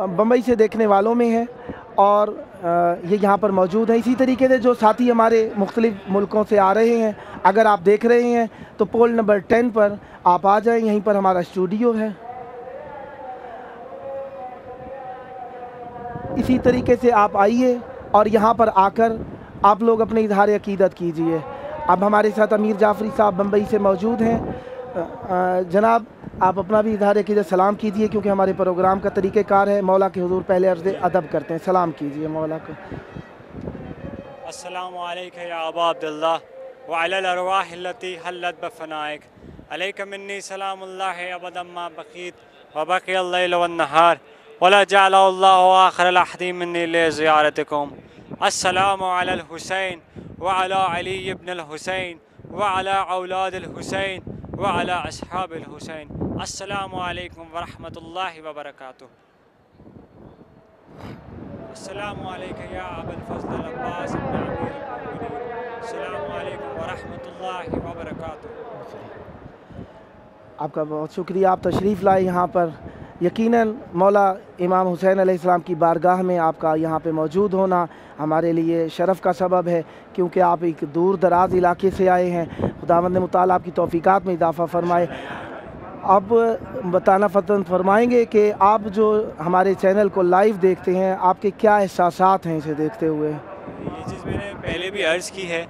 बम्बई से देखने वालों में है और ये यहाँ पर मौजूद है। इसी तरीके से जो साथी हमारे मुख्तलिफ मुल्कों से आ रहे हैं, अगर आप देख रहे हैं तो पोल नंबर 10 पर आप आ जाएं, यहीं पर हमारा स्टूडियो है। इसी तरीके से आप आइए और यहाँ पर आकर आप लोग अपने इजहार अकीदत कीजिए। अब हमारे साथ अमीर जाफरी साहब बम्बई से मौजूद हैं। जनाब, आप अपना भी इजहार अकीदत सलाम कीजिए, क्योंकि हमारे प्रोग्राम का तरीक़ेकार है मौला के हुजूर पहले अर्ज़ अदब करते हैं। सलाम कीजिए मौला को। अस्सलामु अलैका या अबा अब्दुल्लाह व अलल अरवाह अल्लती हल्लत बफनाइक अलैका मिन्नी सलामुल्लाह अबदम मा बक़ीत व बक़ियल लैल वन नहार वला जअलहुल्लाहु आखिरल अहदी मिन्नी लिज़ियारतिकुम। अस्सलामु अलल हुसैन व अला अली इब्न अल हुसैन व अला औलादिल हुसैन व अला अस्हाबिल हुसैन। अस्सलामु अलैकुम व रहमतुल्लाहि व बरकातुहू। अस्सलामु अलैका या अबल फज़ल अल अब्बास इब्न अमीर अल मोमिनीन। अस्सलामु अलैकुम व रहमतुल्लाहि व बरकातुहू। आपका बहुत शुक्रिया, आप तशरीफ़ लाए यहाँ पर। यकीनन मौला इमाम हुसैन अलैहिस्सलाम की बारगाह में आपका यहाँ पे मौजूद होना हमारे लिए शरफ़ का सबब है, क्योंकि आप एक दूर दराज इलाके से आए हैं। खुदावंद मुताला आपकी तौफ़ीक़ात में इजाफ़ा फ़रमाए। अब बताना फरमाएंगे कि आप जो हमारे चैनल को लाइव देखते हैं, आपके क्या एहसासात हैं इसे देखते हुए? ये चीज़ मैंने पहले भी अर्ज़ की है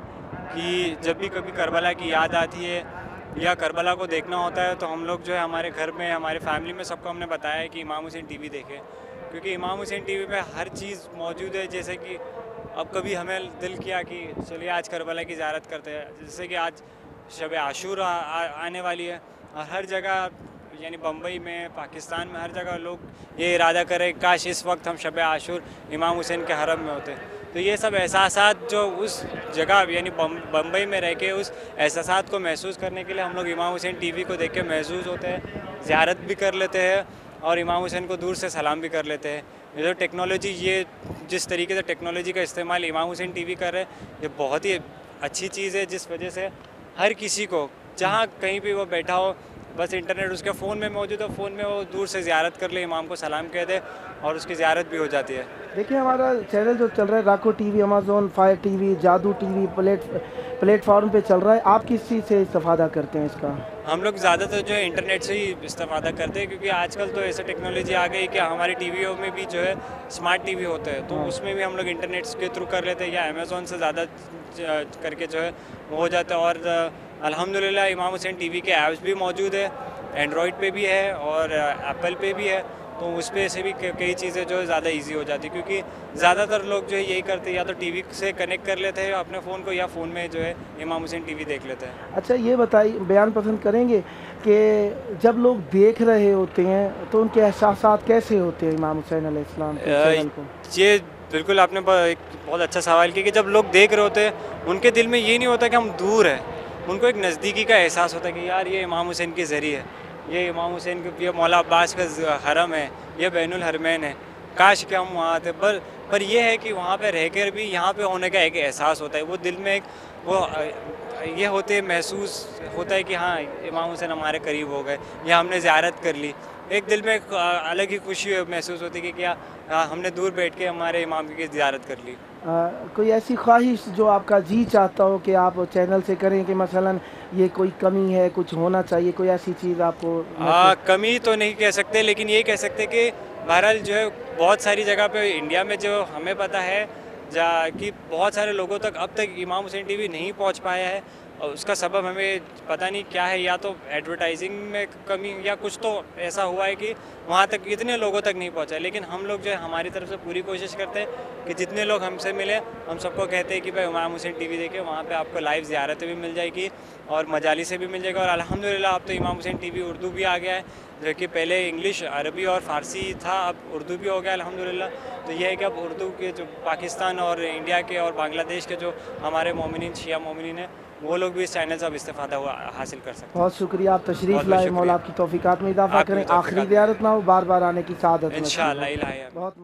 कि जब भी कभी करबला की याद आती है या करबला को देखना होता है तो हम लोग जो है हमारे घर में, हमारे फैमिली में सबको हमने बताया है कि इमाम हुसैन टीवी देखें, क्योंकि इमाम हुसैन टीवी पे हर चीज़ मौजूद है। जैसे कि अब कभी हमें दिल किया कि चलिए आज करबला की ज़ियारत करते हैं, जैसे कि आज शब आशूरा आने वाली है और हर जगह यानी बम्बई में, पाकिस्तान में, हर जगह लोग ये इरादा करें काश इस वक्त हम शब आशूर इमाम हुसैन के हरम में होते। तो ये सब एहसासात जो उस जगह यानी बम्बई में रह के उस एहसासात को महसूस करने के लिए हम लोग इमाम हुसैन टीवी को देख के महसूस होते हैं, ज़ियारत भी कर लेते हैं और इमाम हुसैन को दूर से सलाम भी कर लेते हैं। ये जो टेक्नोलॉजी, ये जिस तरीके से टेक्नोलॉजी का इस्तेमाल इमाम हुसैन टीवी कर रहे हैं, ये बहुत ही अच्छी चीज़ है, जिस वजह से हर किसी को जहाँ कहीं भी वो बैठा हो, बस इंटरनेट उसके फ़ोन में मौजूद हो, फ़ोन में वो दूर से ज़ियारत कर ले, इमाम को सलाम कह दे और उसकी ज़ियारत भी हो जाती है। देखिए, हमारा चैनल जो चल रहा है राको टीवी, अमेज़ॉन फायर टीवी, जादू टीवी प्लेटफॉर्म पे चल रहा है, आप किस चीज़ से इस्तेफादा करते हैं इसका? हम लोग ज़्यादातर जो है इंटरनेट से ही इस्तेफादा करते हैं, क्योंकि आजकल तो ऐसे टेक्नोलॉजी आ गई कि हमारे टीवीओं में भी जो है स्मार्ट टीवी होते हैं, तो उसमें भी हम लोग इंटरनेट के थ्रू कर लेते हैं या अमेज़ॉन से ज़्यादा करके जो है वो हो जाता है। और अल्हम्दुलिल्लाह इमाम हुसैन टीवी के ऐप्स भी मौजूद है, एंड्रॉयड पे भी है और एप्पल पे भी है, तो उस पे से भी कई चीज़ें जो है ज़्यादा इजी हो जाती है, क्योंकि ज़्यादातर लोग जो है यही करते हैं, या तो टीवी से कनेक्ट कर लेते हैं अपने फ़ोन को या फ़ोन में जो है इमाम हुसैन टीवी देख लेते हैं। अच्छा, ये बताइए, बयान पसंद करेंगे कि जब लोग देख रहे होते हैं तो उनके एहसासात कैसे होते हैं इमाम हुसैन अलैहिस्सलाम के चैनल को? ये बिल्कुल आपने एक बहुत अच्छा सवाल किया कि जब लोग देख रहे होते हैं उनके दिल में ये नहीं होता कि हम दूर हैं, उनको एक नज़दीकी का एहसास होता है कि यार ये इमाम हुसैन की ज़रिए है, ये इमाम हुसैन के, ये मौला अब्बास का हरम है, ये बैनुल हरमैन है, काश कि हम वहाँ थे। पर ये है कि वहाँ पे रहकर भी यहाँ पे होने का एक एहसास होता है, वो दिल में एक वो ये होते महसूस होता है कि हाँ इमाम हुसैन हमारे करीब हो गए या हमने ज़ियारत कर ली। एक दिल में एक अलग ही खुशी महसूस होती है कि क्या हमने दूर बैठ के हमारे इमाम की ज़ियारत कर ली। कोई ऐसी ख्वाहिश जो आपका जी चाहता हो कि आप चैनल से करें, कि मसलन ये कोई कमी है, कुछ होना चाहिए, कोई ऐसी चीज़ आपको? कमी तो नहीं कह सकते, लेकिन ये कह सकते कि बहरहाल जो है बहुत सारी जगह पे इंडिया में जो हमें पता है कि बहुत सारे लोगों तक अब तक इमाम हुसैन टीवी नहीं पहुंच पाया है, और उसका सबब हमें पता नहीं क्या है, या तो एडवर्टाइजिंग में कमी या कुछ तो ऐसा हुआ है कि वहाँ तक इतने लोगों तक नहीं पहुँचा। लेकिन हम लोग जो है हमारी तरफ से पूरी कोशिश करते हैं कि जितने लोग हमसे मिले हम सबको कहते हैं कि भाई इमाम हुसैन टीवी देखें, वहाँ पे आपको लाइव ज़ियारतें भी मिल जाएगी और मजाली से भी मिल जाएगा। और अल्हम्दुलिल्लाह अब तो इमाम हुसैन टीवी उर्दू भी आ गया है, जो कि पहले इंग्लिश, अरबी और फ़ारसी था, अब उर्दू भी हो गया अल्हम्दुलिल्लाह। तो ये है कि अब उर्दू के जो पाकिस्तान और इंडिया के और बांग्लादेश के जो हमारे मोमिनीन, शिया मोमिनीन हैं, वो लोग भी इस चैनल से अब इस्तेफादा हासिल कर सकते हैं। बहुत शुक्रिया, आप तशरीफ़ लाए, मौला आपकी तौफ़ीक़ात में इजाफ़ा करें, आखिरी ज़ियारत ना हो, बार बार आने की सआदत। इंशाअल्लाह। बहुत